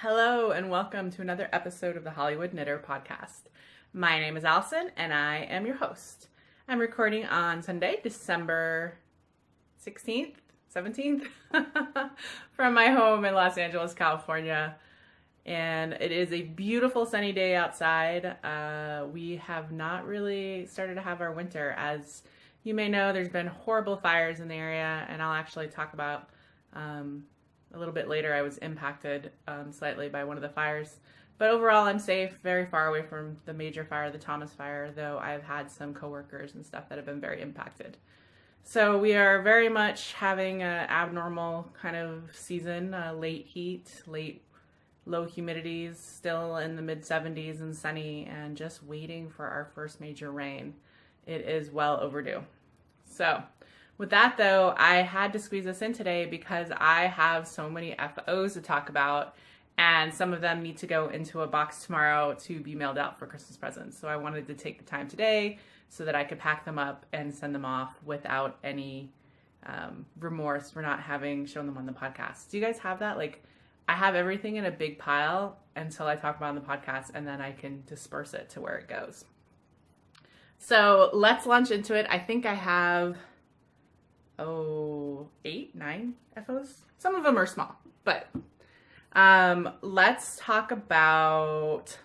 Hello and welcome to another episode of the Hollywood Knitter podcast. My name is Allison and I am your host. I'm recording on Sunday, December 16th, 17th from my home in Los Angeles, California. And it is a beautiful sunny day outside. We have not really started to have our winter. As you may know, there's been horrible fires in the area, and I'll actually talk about a little bit later. I was impacted slightly by one of the fires, but overall I'm safe, very far away from the major fire, the Thomas fire, though I've had some coworkers and stuff that have been very impacted. So we are very much having an abnormal kind of season, late heat, low humidities, still in the mid 70s and sunny, and just waiting for our first major rain. It is well overdue. So with that though, I had to squeeze this in today because I have so many FOs to talk about, and some of them need to go into a box tomorrow to be mailed out for Christmas presents. So I wanted to take the time today so that I could pack them up and send them off without any remorse for not having shown them on the podcast. Do you guys have that? Like, I have everything in a big pile until I talk about it on the podcast, and then I can disperse it to where it goes. So let's launch into it. I think I have 8, 9 FOs. Some of them are small, but let's talk about,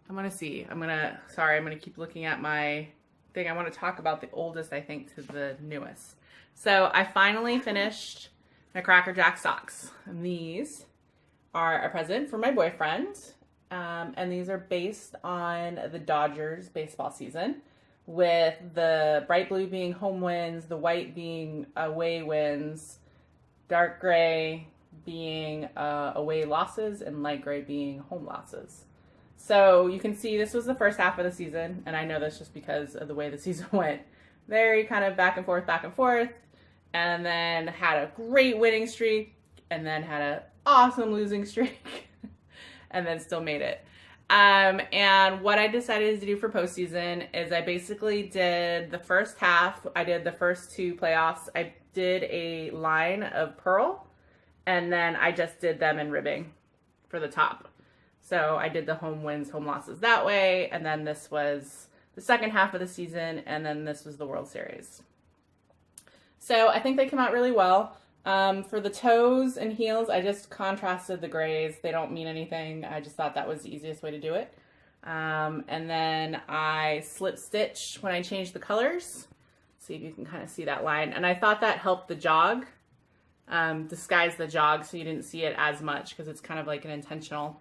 I'm going to keep looking at my thing. I want to talk about the oldest, I think, to the newest. So I finally finished my Crackerjack Socks. And these are a present for my boyfriend. And these are based on the Dodgers baseball season, with the bright blue being home wins, the white being away wins, dark gray being away losses, and light gray being home losses. So you can see this was the first half of the season, and I know this just because of the way the season went. Very kind of back and forth, and then had a great winning streak, and then had an awesome losing streak, and then still made it. And what I decided to do for postseason is I basically did the first half. I did the first 2 playoffs. I did a line of pearl, and then I just did them in ribbing for the top. So I did the home wins, home losses that way, and then this was the second half of the season, and then this was the World Series. So I think they came out really well. For the toes and heels, I just contrasted the grays. They don't mean anything. I just thought that was the easiest way to do it. And then I slip stitched when I changed the colors. See if you can kind of see that line. And I thought that helped the jog, disguise the jog so you didn't see it as much, because it's kind of like an intentional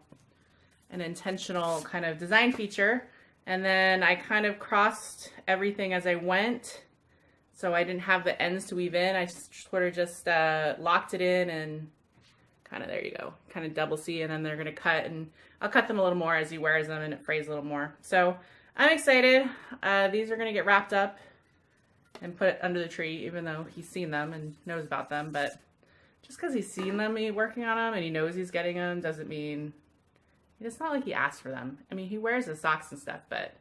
kind of design feature. And then I kind of crossed everything as I went, so I didn't have the ends to weave in. I sort of just locked it in, and kind of, there you go, kind of double C, and then they're going to cut, and I'll cut them a little more as he wears them and it frays a little more. So I'm excited. These are going to get wrapped up and put under the tree, even though he's seen them and knows about them. But just because he's seen them, working on them, and he knows he's getting them, doesn't mean, it's not like he asked for them. I mean, he wears his socks and stuff, but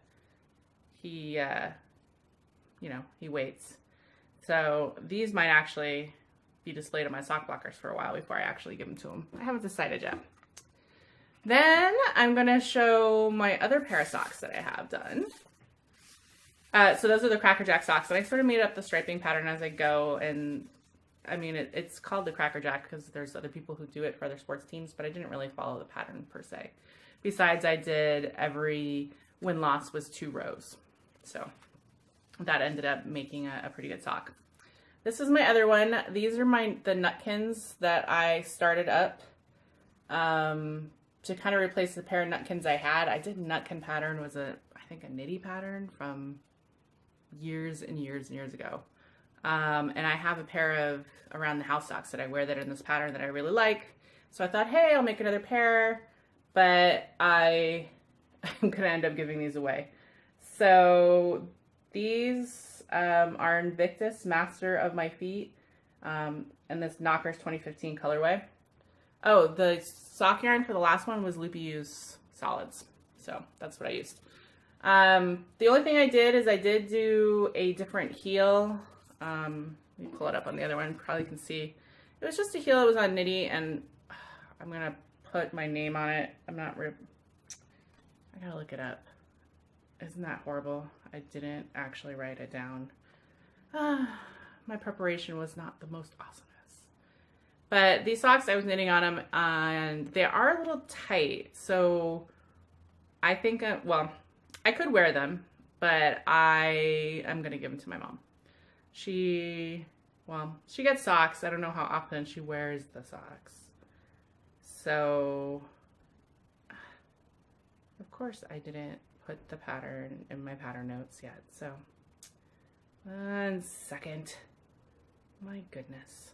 he, he waits. So these might actually be displayed on my sock blockers for a while before I actually give them to him. I haven't decided yet. Then I'm going to show my other pair of socks that I have done. So those are the Crackerjack socks, and I sort of made up the striping pattern as I go. And I mean, it's called the Crackerjack because there's other people who do it for other sports teams, but I didn't really follow the pattern per se. Besides, I did every win-loss was 2 rows. So that ended up making a pretty good sock. This is my other one. These are the Nutkins that I started up to kind of replace the pair of Nutkins I had. I did Nutkin pattern, was I think a nitty pattern from years and years and years ago. And I have a pair of around the house socks that I wear that are in this pattern that I really like. So I thought, hey, I'll make another pair, but I'm going to end up giving these away. So these are Invictus Master of My Feet, and this Knockers 2015 colorway. Oh, the sock yarn for the last one was Loopy Use Solids, so that's what I used. The only thing I did is I did do a different heel. Let me pull it up on the other one, probably can see. It was just a heel that was on Nitty, and I'm going to put my name on it. I gotta look it up. Isn't that horrible? I didn't actually write it down. My preparation was not the most awesomest. But these socks, I was knitting on them, and they are a little tight. So I think, well, I could wear them, but I am going to give them to my mom. She gets socks. I don't know how often she wears the socks. So, of course, I didn't put the pattern in my pattern notes yet. So, 1 second. My goodness.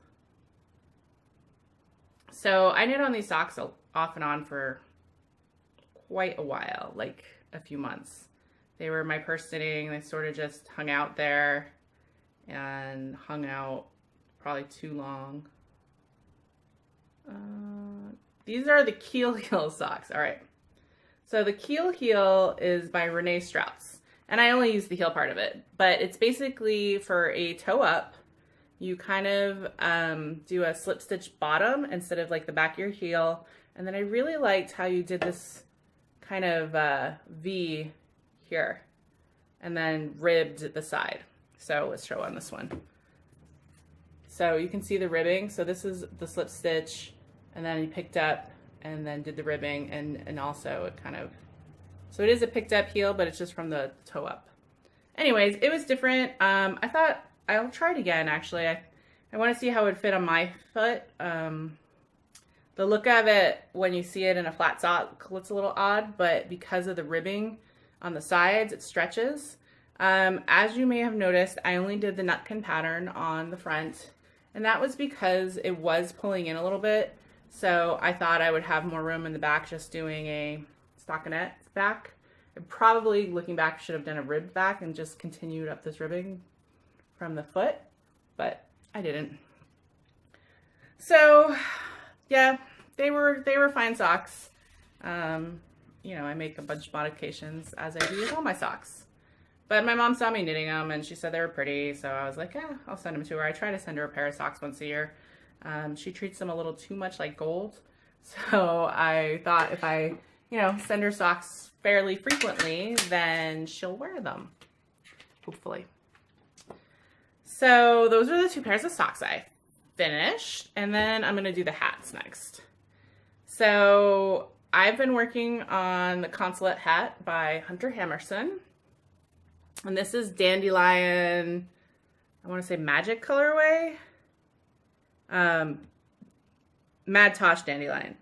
So, I knit on these socks off and on for quite a while, like a few months. They were my purse knitting. They sort of just hung out there and hung out probably too long. These are the Keel Heel socks. All right. So the Keel Heel is by Renee Strauss, and I only use the heel part of it, but it's basically for a toe up. You kind of do a slip stitch bottom instead of like the back of your heel. And then I really liked how you did this kind of V here and then ribbed the side. So let's show on this one. So you can see the ribbing. So this is the slip stitch, and then you picked up and then did the ribbing, and also it kind of, so it is a picked up heel, but it's just from the toe up. Anyways, it was different. I thought I'll try it again, actually. I want to see how it would fit on my foot. The look of it when you see it in a flat sock looks a little odd, but because of the ribbing on the sides, it stretches. As you may have noticed, I only did the Nutkin pattern on the front, and that was because it was pulling in a little bit. So I thought I would have more room in the back just doing a stockinette back. I probably, looking back, should have done a ribbed back and just continued up this ribbing from the foot, but I didn't. So yeah, they were fine socks. You know, I make a bunch of modifications as I do with all my socks. But my mom saw me knitting them and she said they were pretty, so I was like, yeah, I'll send them to her. I try to send her a pair of socks once a year. She treats them a little too much like gold. So I thought if I, you know, send her socks fairly frequently, then she'll wear them, hopefully. So those are the 2 pairs of socks I finished, and then I'm gonna do the hats next. So I've been working on the Consulate Hat by Hunter Hammerson, and this is Dandelion, I want to say Magic colorway, Mad Tosh Dandelion,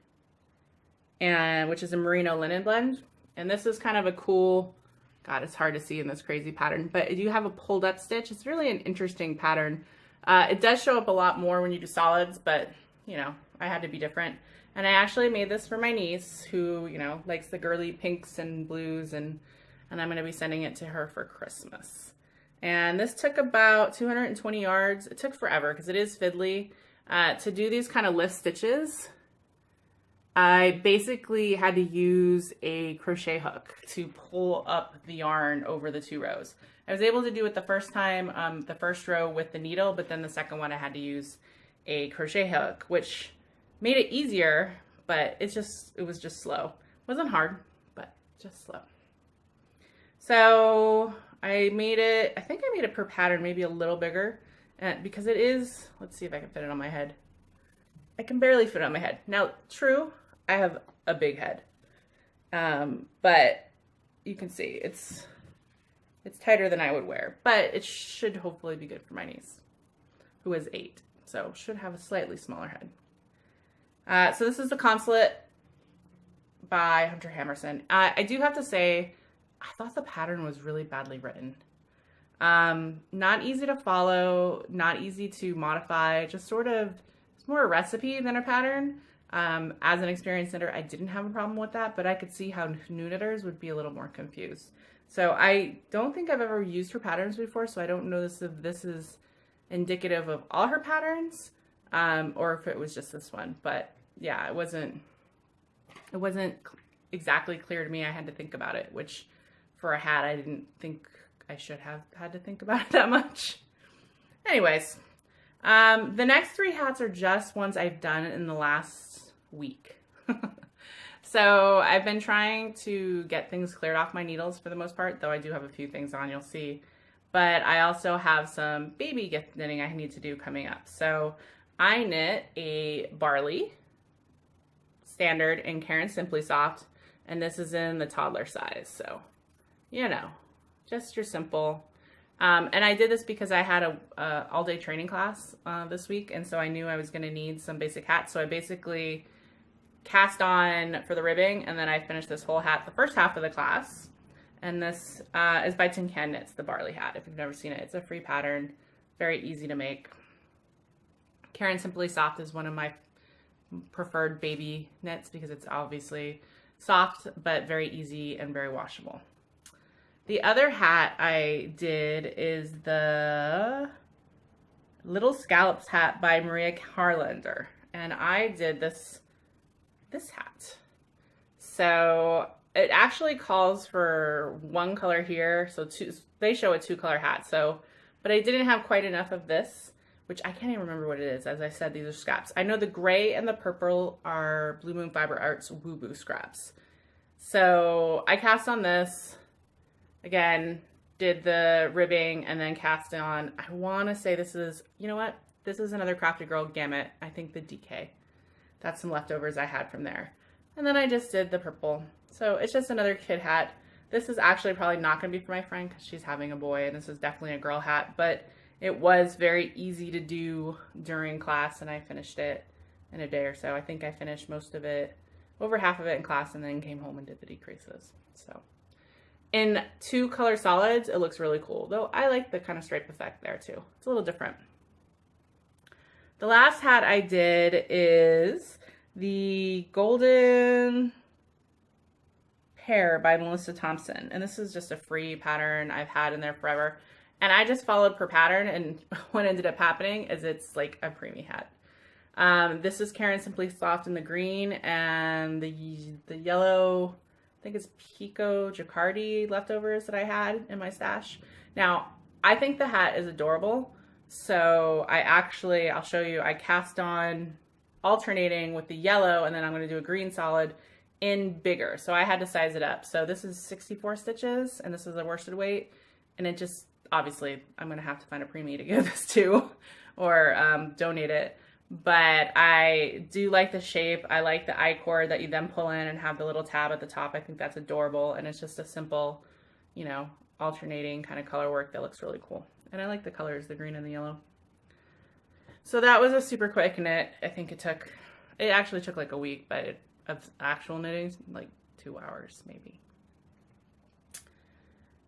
and which is a merino linen blend. And this is kind of a cool, God, it's hard to see in this crazy pattern, but you have a pulled up stitch. It's really an interesting pattern. It does show up a lot more when you do solids, but you know, I had to be different. And I actually made this for my niece who, you know, likes the girly pinks and blues, and I'm going to be sending it to her for Christmas. And this took about 220 yards. It took forever because it is fiddly. To do these kind of lift stitches, I basically had to use a crochet hook to pull up the yarn over the 2 rows. I was able to do it the first time, the first row with the needle, but then the second one I had to use a crochet hook, which made it easier, but it was just slow. It wasn't hard, but just slow. So I made it, I think I made it per pattern, maybe a little bigger, because it is, let's see if I can fit it on my head. I can barely fit it on my head. Now, true, I have a big head, but you can see it's tighter than I would wear, but it should hopefully be good for my niece, who is 8, so should have a slightly smaller head. So this is the Consulate by Hunter Hammerson. I do have to say, I thought the pattern was really badly written. Not easy to follow, not easy to modify, just sort of, it's more a recipe than a pattern. As an experienced knitter, I didn't have a problem with that, but I could see how new knitters would be a little more confused. So I don't think I've ever used her patterns before, so I don't know if this is indicative of all her patterns, or if it was just this one. But yeah, it wasn't exactly clear to me. I had to think about it, which for a hat, I didn't think I should have had to think about it that much. Anyways, the next 3 hats are just ones I've done in the last week. So I've been trying to get things cleared off my needles for the most part, though I do have a few things on, you'll see. But I also have some baby gift knitting I need to do coming up. So I knit a barley standard in Karen Simply Soft, and this is in the toddler size. So, you know, just your simple. And I did this because I had a all-day training class this week, and so I knew I was going to need some basic hats. So I basically cast on for the ribbing, and then I finished this whole hat the first half of the class. And this is by Tin Can Knits, the barley hat. If you've never seen it, it's a free pattern, very easy to make. Karen Simply Soft is one of my preferred baby knits because it's obviously soft, but very easy and very washable. The other hat I did is the Little Scallops hat by Maria Harlander. And I did this hat. So it actually calls for one color here. So they show a 2-color hat. So, but I didn't have quite enough of this, which I can't even remember what it is. As I said, these are scraps. I know the gray and the purple are Blue Moon Fiber Arts Woo Boo scraps. So I cast on this, again, did the ribbing, and then cast on, I want to say this is, you know what? This is another Crafty Girl Gamut. I think the DK. That's some leftovers I had from there. And then I just did the purple. So it's just another kid hat. This is actually probably not going to be for my friend because she's having a boy, and this is definitely a girl hat, but it was very easy to do during class, and I finished it in a day or so. I think I finished most of it, over half of it in class, and then came home and did the decreases. So in 2-color solids, it looks really cool, though I like the kind of stripe effect there too. It's a little different. The last hat I did is the Golden Pear by Melissa Thompson, and this is just a free pattern I've had in there forever. And I just followed per pattern, and what ended up happening is it's like a preemie hat. This is Karen Simply Soft in the green, and the yellow, I think it's Pico Jacquardi leftovers that I had in my stash. Now, I think the hat is adorable, so I'll show you, I cast on alternating with the yellow, and then I'm going to do a green solid in bigger. So I had to size it up. So this is 64 stitches, and this is a worsted weight, and it just, obviously, I'm going to have to find a preemie to give this to or donate it. But I do like the shape. I like the I-cord that you then pull in and have the little tab at the top. I think that's adorable. And it's just a simple, you know, alternating kind of color work that looks really cool. And I like the colors, the green and the yellow. So that was a super quick knit. I think it actually took like a week, but of actual knitting, like 2 hours maybe.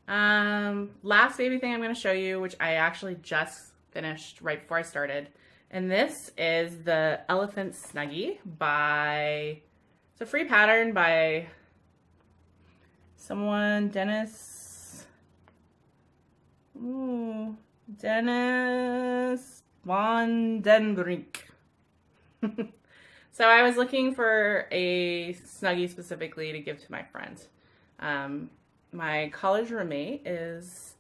Last baby thing I'm going to show you, which I actually just finished right before I started, and this is the Elephant Snuggie by, it's a free pattern by someone, Dennis Van Den Brink. So I was looking for a Snuggie specifically to give to my friend. My college roommate is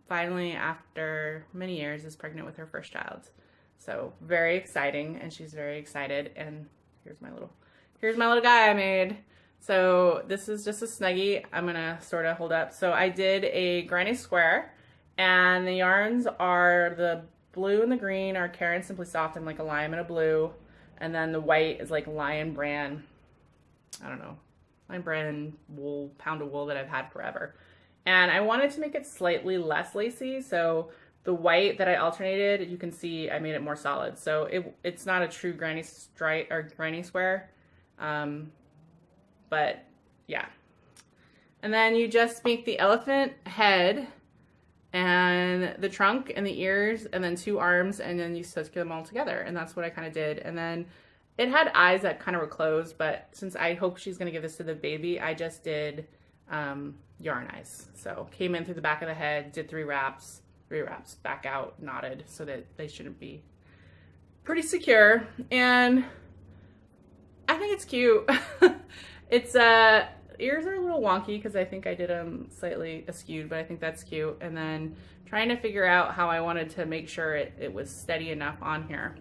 finally, after many years, is pregnant with her first child. So very exciting, and she's very excited. And here's my little guy I made. So this is just a Snuggie. I'm gonna sort of hold up. So I did a granny square, and the yarns are the blue and the green are Karen Simply Soft and like a lime and a blue, and then the white is like Lion Brand. I don't know. My brand wool, pound of wool that I've had forever. And I wanted to make it slightly less lacy, so the white that I alternated, you can see I made it more solid. So it's not a true granny stripe or granny square, but yeah. And then you just make the elephant head and the trunk and the ears and then 2 arms, and then you stitch them all together. And that's what I kind of did. And then it had eyes that kind of were closed, but since I hope she's going to give this to the baby, I just did yarn eyes. So came in through the back of the head, did 3 wraps, back out, knotted so that they shouldn't be pretty secure. And I think it's cute. It's ears are a little wonky because I think I did them slightly askewed, but I think that's cute. And then trying to figure out how I wanted to make sure it was steady enough on here.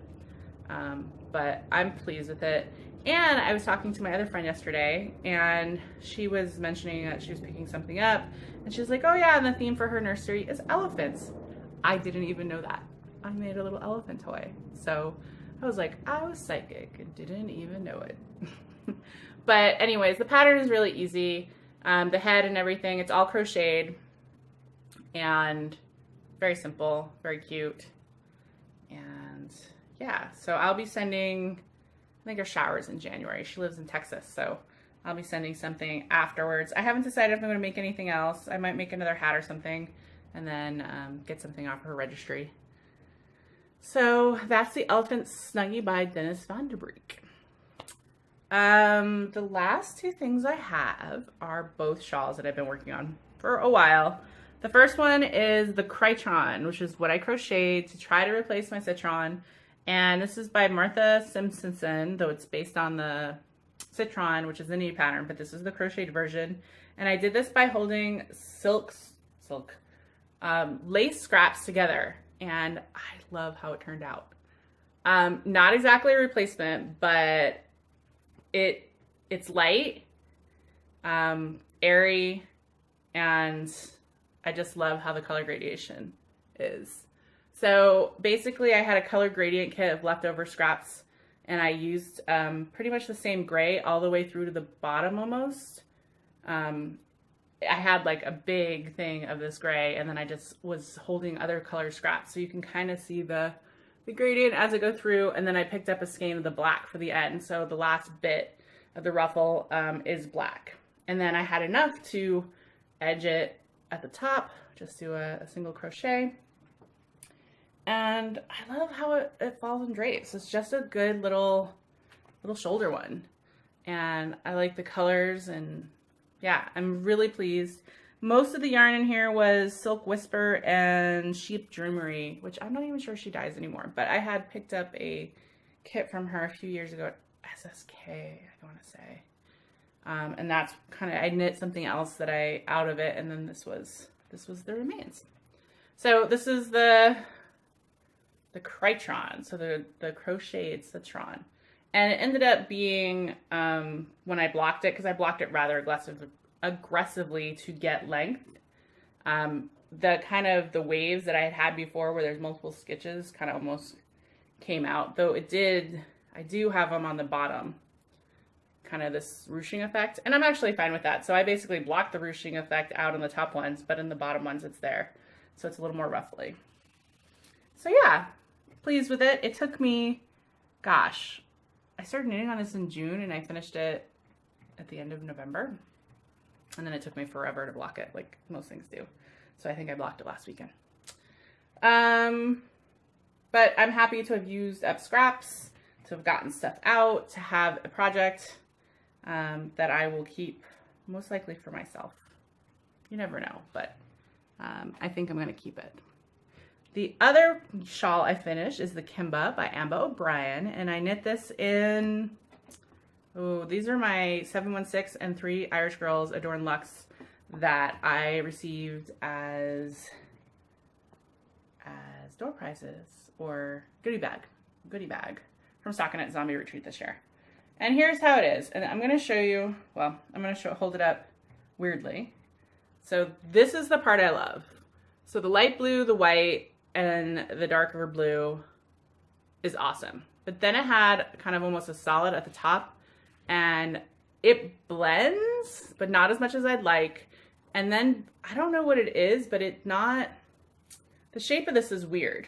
But I'm pleased with it. And I was talking to my other friend yesterday, and she was mentioning that she was picking something up, and she was like, oh yeah, and the theme for her nursery is elephants. I didn't even know that. I made a little elephant toy. So I was like, I was psychic and didn't even know it. But anyways, the pattern is really easy. The head and everything, it's all crocheted and very simple, very cute. And yeah, so I'll be sending, I think her shower's in January. She lives in Texas, so I'll be sending something afterwards. I haven't decided if I'm going to make anything else. I might make another hat or something and then get something off her registry. So that's the Elephant Snuggie by Dennis Van Der Breek. The last two things I have are both shawls that I've been working on for a while. The first one is the Krait On, which is what I crocheted to try to replace my Citron. And this is by Martha Simpson, though it's based on the Citron, which is the new pattern, but this is the crocheted version. And I did this by holding lace scraps together. And I love how it turned out. Not exactly a replacement, but it's light, airy, and I just love how the color gradation is. So basically I had a color gradient kit of leftover scraps, and I used pretty much the same gray all the way through to the bottom almost. I had like a big thing of this gray, and then I just was holding other color scraps so you can kind of see the gradient as I go through. And then I picked up a skein of the black for the end, so the last bit of the ruffle is black. And then I had enough to edge it at the top, just do a single crochet. And I love how it falls and drapes. It's just a good little shoulder one, and I like the colors, and yeah, I'm really pleased. Most of the yarn in here was Silk Whisper and Sheep Dreamery, which I'm not even sure she dyes anymore, but I had picked up a kit from her a few years ago at SSK, I want to say. And that's kind of, I knit something else that out of it, and then this was the remains. So this is the Krait On, so the crocheted Citron. And it ended up being, when I blocked it, because I blocked it rather aggressively to get length, the kind of the waves that I had before where there's multiple stitches kind of almost came out, though I do have them on the bottom, kind of this ruching effect, and I'm actually fine with that. So I basically blocked the ruching effect out on the top ones, but in the bottom ones it's there. So it's a little more ruffly. So yeah, pleased with it. It took me, gosh, I started knitting on this in June and I finished it at the end of November. And then it took me forever to block it, like most things do. So I think I blocked it last weekend. But I'm happy to have used up scraps, to have gotten stuff out, to have a project that I will keep most likely for myself. You never know, but I think I'm going to keep it. The other shawl I finished is the Kimba by Amba O'Brien, and I knit this in, these are my 716 and 3 Irish Girls Adorn Luxe that I received as door prizes or goodie bag from Stockinette Zombie Retreat this year. And here's how it is, and I'm going to show you, well, I'm going to hold it up weirdly. So this is the part I love. So the light blue, the white, and the darker blue is awesome. But then it had kind of almost a solid at the top, and it blends, but not as much as I'd like. And then I don't know what it is, but the shape of this is weird.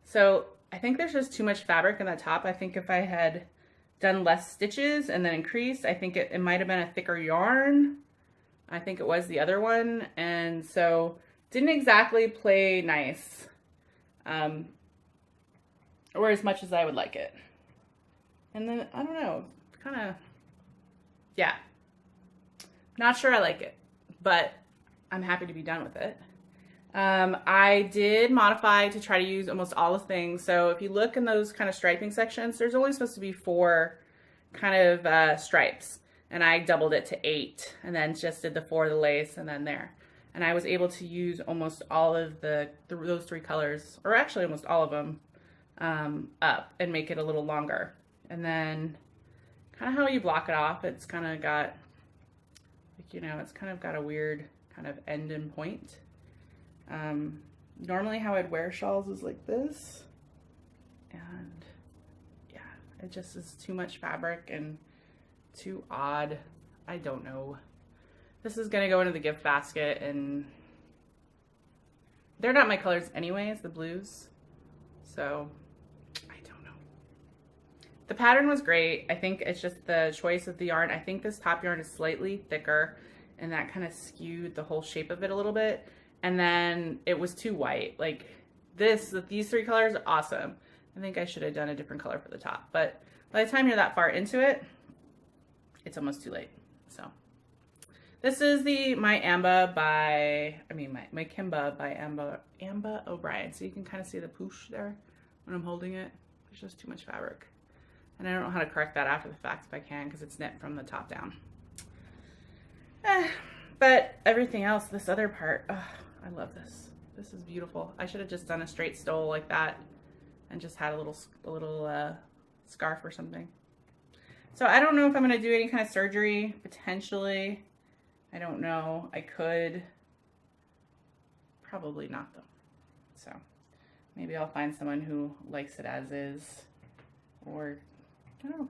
So I think there's just too much fabric in the top. I think if I had done less stitches and then increased, I think it might have been a thicker yarn. I think it was the other one. And so didn't exactly play nice. Or as much as I would like it. And then, I don't know, kind of, yeah. Not sure I like it, but I'm happy to be done with it. I did modify to try to use almost all the things. So if you look in those kind of striping sections, there's only supposed to be 4 kind of stripes. And I doubled it to 8 and then just did the 4 of the lace and then there. And I was able to use almost all of those 3 colors, or actually almost all of them, up and make it a little longer. And then kind of how you block it off. It's kind of got, like, you know, it's kind of got a weird kind of end and point. Normally how I'd wear shawls is like this, and yeah, it just is too much fabric and too odd. I don't know. This is gonna go into the gift basket, and they're not my colors anyways, the blues, so I don't know. The pattern was great. I think it's just the choice of the yarn. I think this top yarn is slightly thicker, and that kind of skewed the whole shape of it a little bit. And then it was too white. Like these three colors are awesome. I think I should have done a different color for the top, but by the time you're that far into it, it's almost too late. So this is my Kimba by Amba O'Brien. So you can kind of see the poosh there when I'm holding it. There's just too much fabric. And I don't know how to correct that after the fact if I can, because it's knit from the top down. But everything else, this other part, oh, I love this. This is beautiful. I should have just done a straight stole like that and just had a little scarf or something. So I don't know if I'm going to do any kind of surgery, potentially. I don't know. I could. Probably not, though. So maybe I'll find someone who likes it as is, or I don't know.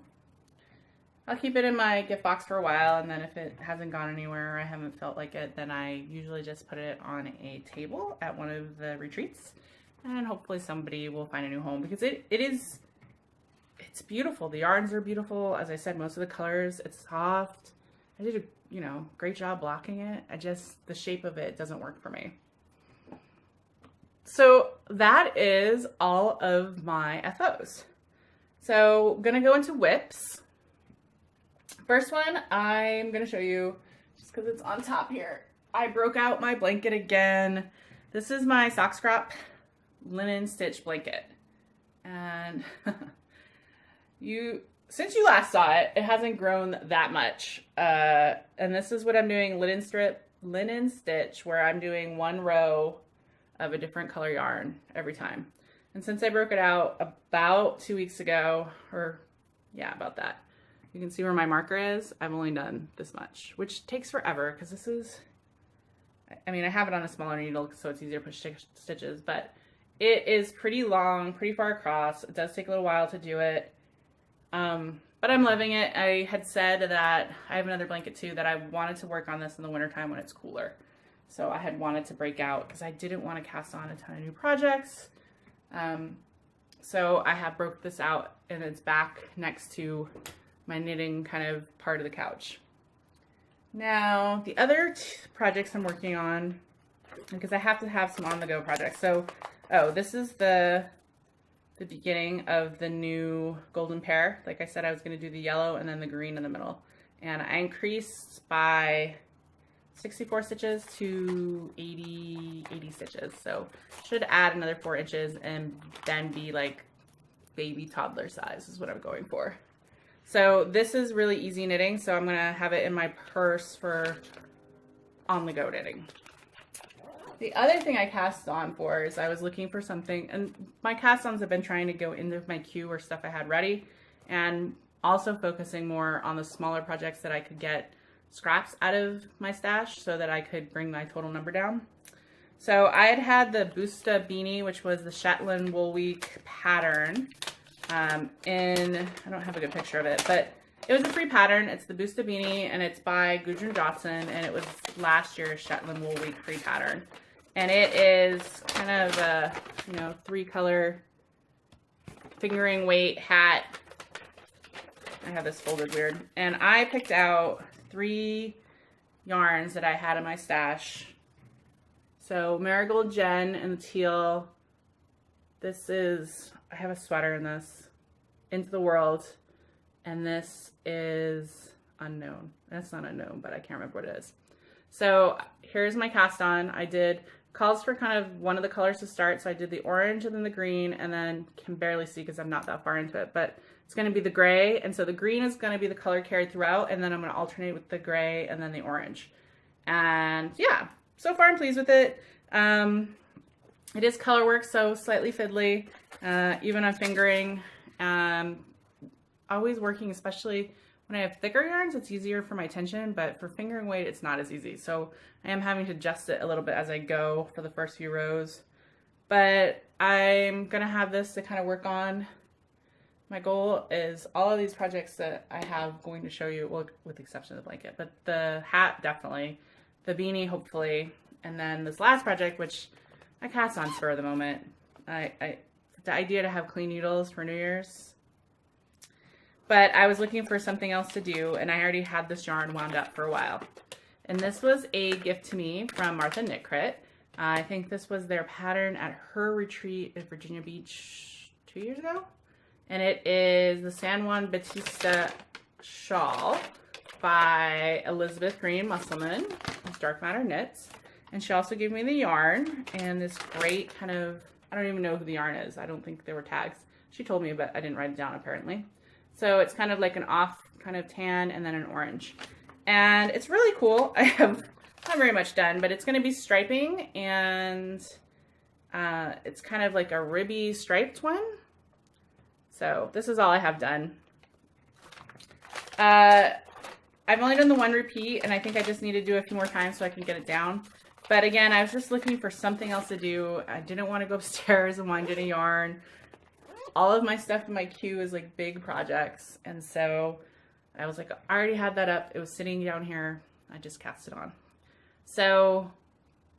I'll keep it in my gift box for a while, and then if it hasn't gone anywhere or I haven't felt like it, then I usually just put it on a table at one of the retreats, and hopefully somebody will find a new home, because it's beautiful. The yarns are beautiful. As I said, most of the colors, it's soft. I did a great job blocking it. The shape of it doesn't work for me. So that is all of my FOs. So I'm gonna go into whips. First one, I'm going to show you, just because it's on top here. I broke out my blanket again. This is my sock scrap linen stitch blanket. And since you last saw it, it hasn't grown that much. And this is what I'm doing, linen stitch, where I'm doing one row of a different color yarn every time. And since I broke it out about 2 weeks ago, or yeah, about that, you can see where my marker is. I've only done this much, which takes forever, because this is, I mean, I have it on a smaller needle so it's easier to push stitches, but it is pretty long, pretty far across. It does take a little while to do it, but I'm loving it. I had said that I have another blanket too, that I wanted to work on this in the wintertime when it's cooler. So I had wanted to break out because I didn't want to cast on a ton of new projects. So I have broke this out, and it's back next to my knitting kind of part of the couch. Now, the other projects I'm working on, because I have to have some on-the-go projects. So, this is the beginning of the new golden pear. Like I said, I was going to do the yellow and then the green in the middle. And I increased by 64 stitches to 80 stitches. So, should add another 4 inches and then be like baby toddler size is what I'm going for. So this is really easy knitting, so I'm going to have it in my purse for on-the-go knitting. The other thing I cast on for is I was looking for something, and my cast-ons have been trying to go into my queue or stuff I had ready, and also focusing more on the smaller projects that I could get scraps out of my stash so that I could bring my total number down. So I had the Bautista beanie, which was the Shetland Wool Week pattern. I don't have a good picture of it, but it was a free pattern. It's the Bautista beanie, and it's by Gudrun Johnson, and it was last year's Shetland Wool Week free pattern. And it is kind of a, 3-color fingering weight hat. I have this folded weird. And I picked out 3 yarns that I had in my stash. So Marigold Jen and the teal. This is, I have a sweater in this, Into the World, and this is Unknown. That's not Unknown, but I can't remember what it is. So here's my cast on. I did, calls for kind of one of the colors to start, so I did the orange and then the green, and then can barely see because I'm not that far into it, but it's going to be the gray, and so the green is going to be the color carried throughout, and then I'm going to alternate with the gray and then the orange. And yeah, so far I'm pleased with it. It is color work, so slightly fiddly, even on fingering. Always working, especially when I have thicker yarns, it's easier for my tension, but for fingering weight, it's not as easy. So I am having to adjust it a little bit as I go for the first few rows. But I'm gonna have this to kind of work on. My goal is all of these projects that I have going to show you, well, with the exception of the blanket, but the hat definitely, the beanie hopefully, and then this last project, which I cast on spur of the moment. The idea to have clean needles for New Year's, but I was looking for something else to do, and I already had this yarn wound up for a while. And this was a gift to me from Martha Knit Crit. I think this was their pattern at her retreat at Virginia Beach 2 years ago. And it is the San Juan Bautista Shawl by Elizabeth Green Musselman, Dark Matter Knits. And she also gave me the yarn and this great kind of, I don't even know who the yarn is. I don't think there were tags. She told me, but I didn't write it down apparently. So it's kind of like an off kind of tan and then an orange. And it's really cool. I have not very much done, but it's going to be striping, and it's kind of like a ribby striped one. So this is all I have done. I've only done the one repeat, and I think I just need to do a few more times so I can get it down. But again, I was just looking for something else to do. I didn't want to go upstairs and wind in a yarn. All of my stuff in my queue is like big projects, and so I was like, I already had that up. It was sitting down here. I just cast it on. So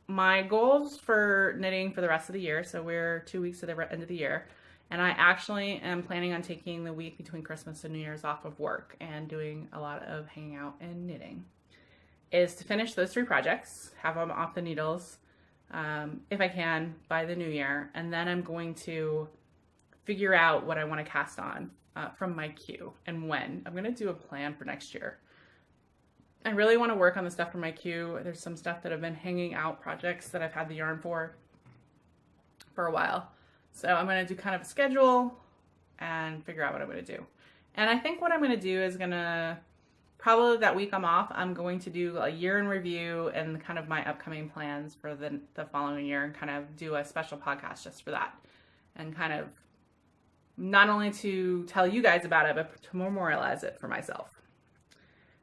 my goals for knitting for the rest of the year, so we're 2 weeks to the end of the year, and I actually am planning on taking the week between Christmas and New Year's off of work and doing a lot of hanging out and knitting, is to finish those 3 projects, have them off the needles, if I can, by the new year, and then I'm going to figure out what I want to cast on from my queue and when. I'm going to do a plan for next year. I really want to work on the stuff from my queue. There's some stuff that have been hanging out, projects that I've had the yarn for a while. So I'm going to do kind of a schedule and figure out what I'm going to do. And I think what I'm going to do is probably that week I'm off, I'm going to do a year in review and kind of my upcoming plans for the following year, and kind of do a special podcast just for that. And kind of not only to tell you guys about it, but to memorialize it for myself.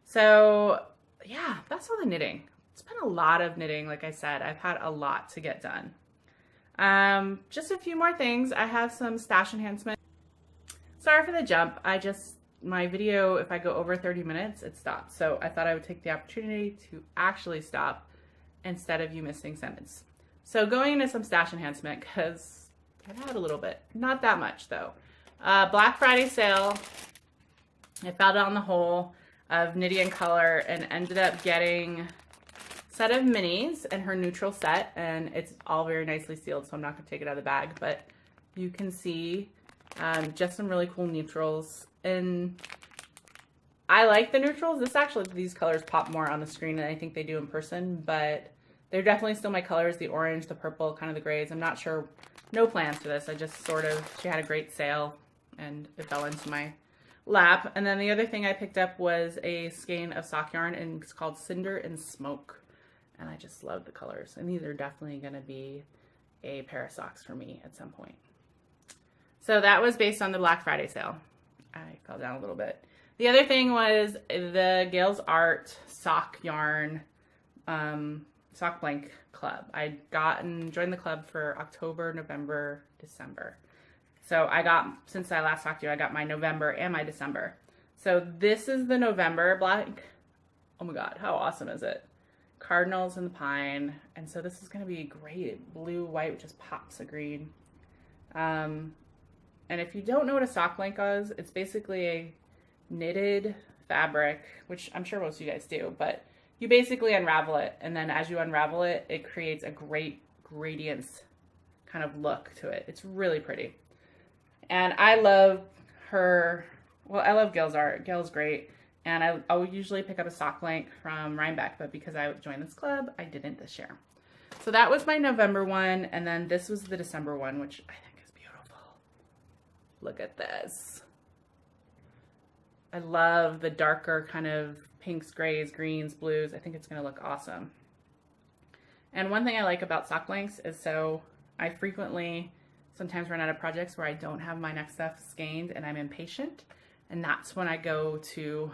So yeah, that's all the knitting. It's been a lot of knitting. Like I said, I've had a lot to get done. Just a few more things. I have some stash enhancement. Sorry for the jump. My video, if I go over 30 minutes, it stops. So I thought I would take the opportunity to actually stop instead of you missing sentence. So going into some stash enhancement, because I've had a little bit, not that much though. Black Friday sale, I found it on the hole of Knitty and Color and ended up getting a set of minis and her neutral set, and it's all very nicely sealed, so I'm not going to take it out of the bag, but you can see just some really cool neutrals. And I like the neutrals. These colors pop more on the screen than I think they do in person, but they're definitely still my colors, the orange, the purple, kind of the grays. I'm not sure, no plans for this. I just she had a great sale and it fell into my lap. And then the other thing I picked up was a skein of sock yarn, and it's called Cinder and Smoke. And I just love the colors. And these are definitely going to be a pair of socks for me at some point. So that was based on the Black Friday sale. I fell down a little bit. The other thing was the Gales Art sock yarn, sock blank club. I'd joined the club for October, November, December. So since I last talked to you, I got my November and my December. So this is the November blank. Oh my God, how awesome is it? Cardinals and the pine. And so this is going to be great. Blue, white, which just pops a green. And if you don't know what a sock blank is, it's basically a knitted fabric, which I'm sure most of you guys do, but you basically unravel it. And then as you unravel it, it creates a great gradients kind of look to it. It's really pretty. And I love I love Gail's art. Gail's great. And I would usually pick up a sock blank from Rhinebeck, but because I joined this club, I didn't this year. So that was my November one. And then this was the December one, which I think is beautiful. Look at this. I love the darker kind of pinks, grays, greens, blues. I think it's going to look awesome. And one thing I like about sock blanks is I frequently sometimes run out of projects where I don't have my next stuff skeined and I'm impatient. And that's when I go to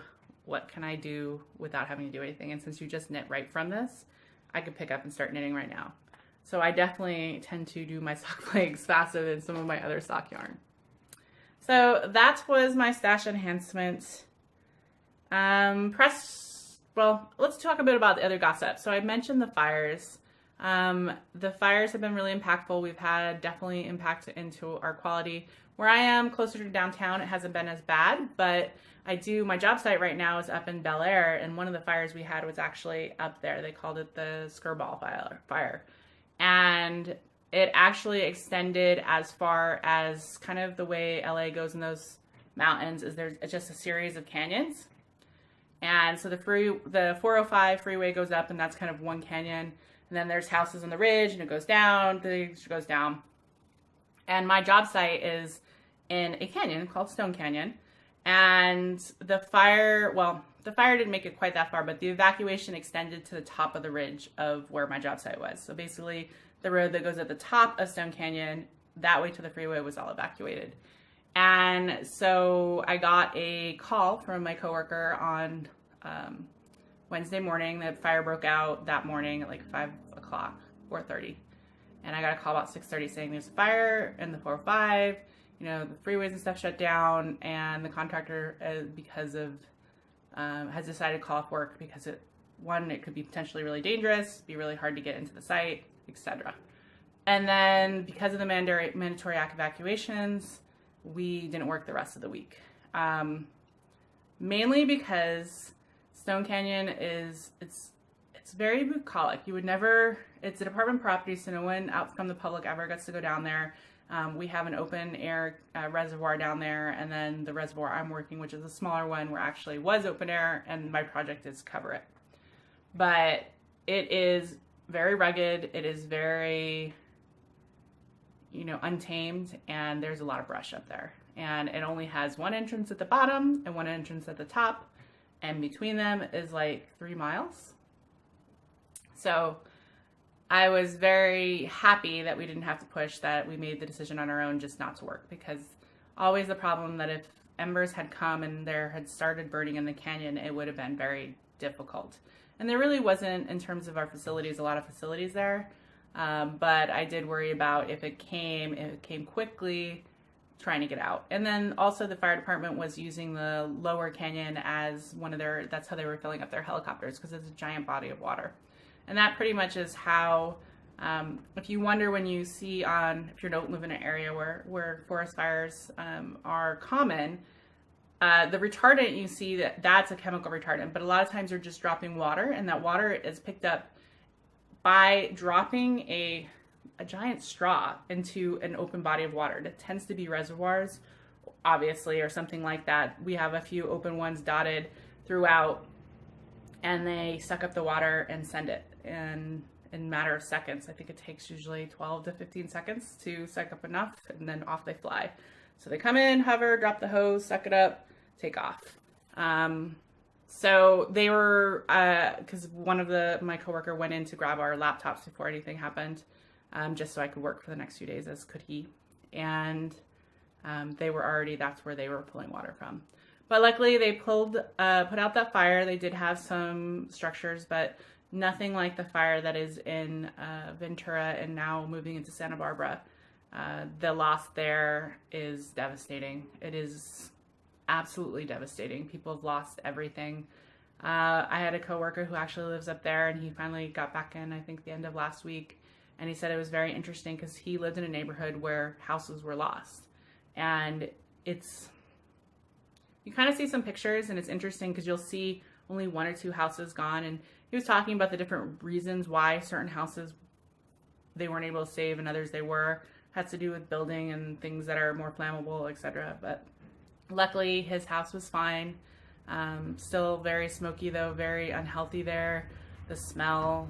what can I do without having to do anything? And since you just knit right from this, I could pick up and start knitting right now. So I definitely tend to do my sock legs faster than some of my other sock yarn. So that was my stash enhancement. Well, let's talk a bit about the other gossip. So I mentioned the fires. The fires have been really impactful. We've had definitely impact into our quality. Where I am, closer to downtown, it hasn't been as bad, but my job site right now is up in Bel Air, and one of the fires we had was actually up there. They called it the Skirball fire. And it actually extended as far as kind of the way LA goes in those mountains is it's just a series of canyons. And so the 405 freeway goes up, and that's kind of one canyon. And then there's houses on the ridge, and it goes down, it goes down. And my job site is in a canyon called Stone Canyon. And the fire didn't make it quite that far, but the evacuation extended to the top of the ridge of where my job site was. So basically, the road that goes at the top of Stone Canyon, that way to the freeway, was all evacuated. And so I got a call from my coworker on Wednesday morning. The fire broke out that morning at like 5 o'clock, 4:30. And I got a call about 6:30 saying there's a fire in the 405, the freeways and stuff shut down, and the contractor, has decided to call off work because it could be potentially really dangerous, be really hard to get into the site, etc. And then because of the mandatory evacuations, we didn't work the rest of the week. Mainly because Stone Canyon it's very bucolic. It's a department property, so no one out from the public ever gets to go down there. We have an open air reservoir down there, and then the reservoir I'm working, which is a smaller one, where actually was open air, and my project is cover it. But it is very rugged. It is very, untamed, and there's a lot of brush up there. And it only has one entrance at the bottom and one entrance at the top, and between them is like 3 miles. So I was very happy that we didn't have to push, that we made the decision on our own just not to work, because always the problem that if embers had come and there had started burning in the canyon, it would have been very difficult. And there really wasn't, in terms of our facilities, a lot of facilities there. But I did worry about if it came quickly, trying to get out. And then also the fire department was using the lower canyon as that's how they were filling up their helicopters, because it's a giant body of water. And that pretty much is how, if you wonder when you see if you don't live in an area where forest fires are common, the retardant you see, that's a chemical retardant, but a lot of times you're just dropping water, and that water is picked up by dropping a giant straw into an open body of water. That tends to be reservoirs, obviously, or something like that. We have a few open ones dotted throughout, and they suck up the water and send it in a matter of seconds. I think it takes usually 12 to 15 seconds to suck up enough, and then off they fly. So they come in, hover, drop the hose, suck it up, take off. So they were, because my coworker went in to grab our laptops before anything happened, just so I could work for the next few days, as could he. And that's where they were pulling water from. But luckily they put out that fire. They did have some structures, but nothing like the fire that is in Ventura and now moving into Santa Barbara. The loss there is devastating. It is absolutely devastating. People have lost everything. I had a coworker who actually lives up there, and he finally got back in, I think, the end of last week. And he said it was very interesting because he lived in a neighborhood where houses were lost. And you kind of see some pictures, and it's interesting because you'll see only 1 or 2 houses gone. And he was talking about the different reasons why certain houses they weren't able to save and others they were. It has to do with building and things that are more flammable, etc. But luckily his house was fine. Still very smoky though, very unhealthy there. The smell,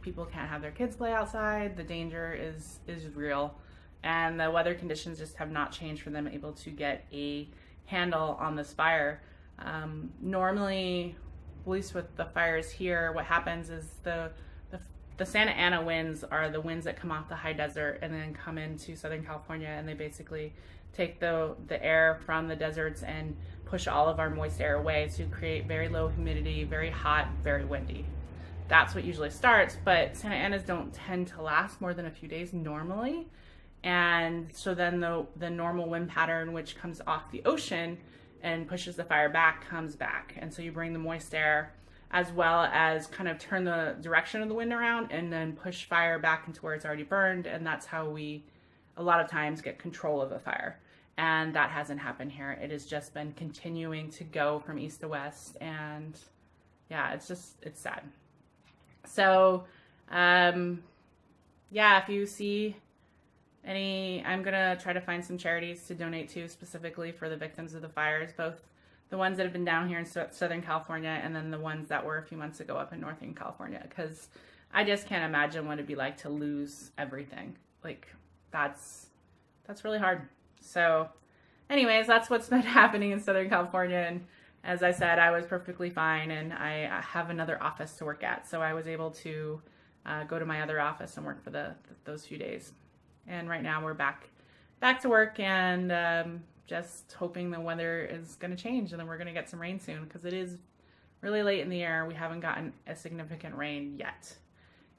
people can't have their kids play outside. The danger is real. And the weather conditions just have not changed for them able to get a handle on this fire. Normally, at least with the fires here, what happens is the the Santa Ana winds are the winds that come off the high desert and then come into Southern California, and they basically take the air from the deserts and push all of our moist air away to create very low humidity, very hot, very windy. That's what usually starts, but Santa Anas don't tend to last more than a few days normally. And so then the normal wind pattern, which comes off the ocean and pushes the fire back, comes back. And so you bring the moist air as well as kind of turn the direction of the wind around and then push fire back into where it's already burned. And that's how we, a lot of times, get control of the fire. And that hasn't happened here. It has just been continuing to go from east to west. And yeah, it's sad. So, yeah, if you see I'm gonna try to find some charities to donate to specifically for the victims of the fires, both the ones that have been down here in Southern California and then the ones that were a few months ago up in Northern California, because I just can't imagine what it'd be like to lose everything. Like, that's really hard. So anyways, that's what's been happening in Southern California. And as I said, I was perfectly fine, and I have another office to work at. So I was able to go to my other office and work for those few days. And right now we're back to work, and just hoping the weather is going to change and then we're going to get some rain soon, because it is really late in the year. We haven't gotten a significant rain yet.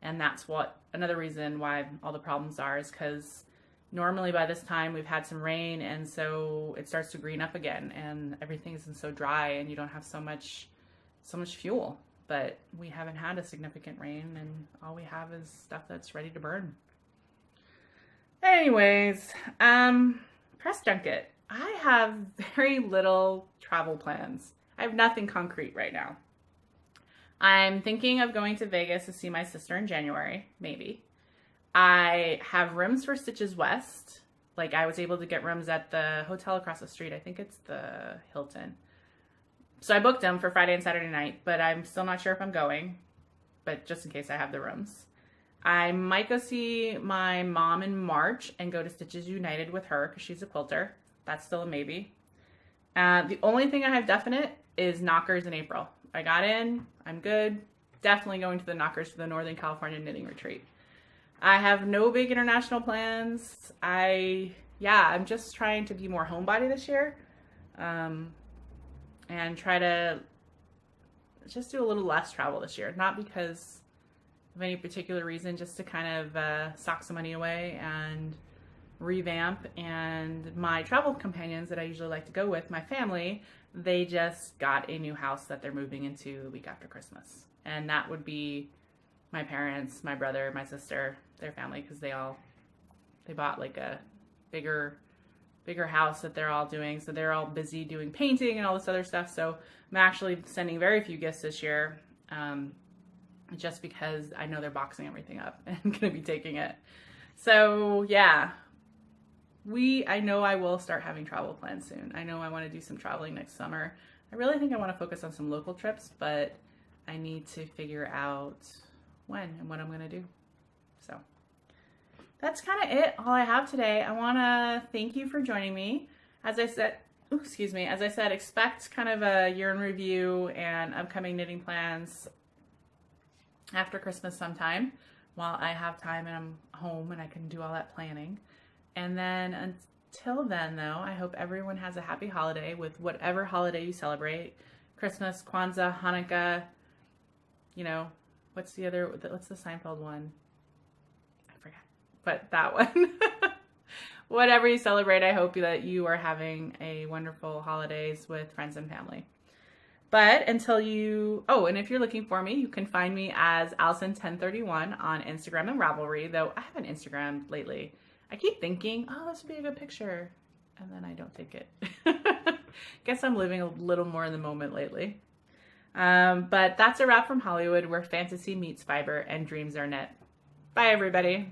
And that's another reason why all the problems are, is because normally by this time we've had some rain, and so it starts to green up again and everything isn't so dry and you don't have so much fuel. But we haven't had a significant rain, and all we have is stuff that's ready to burn. Anyways, press junket. I have very little travel plans. I have nothing concrete right now. I'm thinking of going to Vegas to see my sister in January, maybe. I have rooms for Stitches West. Like, I was able to get rooms at the hotel across the street. I think it's the Hilton. So I booked them for Friday and Saturday night, but I'm still not sure if I'm going, but just in case I have the rooms. I might go see my mom in March and go to Stitches United with her because she's a quilter. That's still a maybe. The only thing I have definite is Knockers in April. I got in. I'm good. Definitely going to the Knockers for the Northern California Knitting Retreat. I have no big international plans. I'm just trying to be more homebody this year. And try to just do a little less travel this year. Not because of any particular reason, just to kind of sock some money away and revamp. And my travel companions that I usually like to go with, my family, they just got a new house that they're moving into the week after Christmas. And that would be my parents, my brother, my sister, their family, because they bought like a bigger house that they're all doing. So they're all busy doing painting and all this other stuff. So I'm actually sending very few gifts this year, just because I know they're boxing everything up and going to be taking it. So yeah, I know I will start having travel plans soon. I know I want to do some traveling next summer. I really think I want to focus on some local trips, but I need to figure out when and what I'm going to do. So that's kind of it, all I have today. I want to thank you for joining me. As I said, expect kind of a year in review and upcoming knitting plans after Christmas sometime, while I have time and I'm home and I can do all that planning. And then until then, though, I hope everyone has a happy holiday with whatever holiday you celebrate. Christmas, Kwanzaa, Hanukkah, what's the Seinfeld one? I forget. But that one. Whatever you celebrate, I hope that you are having a wonderful holidays with friends and family. But and if you're looking for me, you can find me as Allison1031 on Instagram and Ravelry, though I haven't Instagrammed lately. I keep thinking, this would be a good picture, and then I don't take it. Guess I'm living a little more in the moment lately. But that's a wrap from Hollywood, where fantasy meets fiber and dreams are knit. Bye, everybody.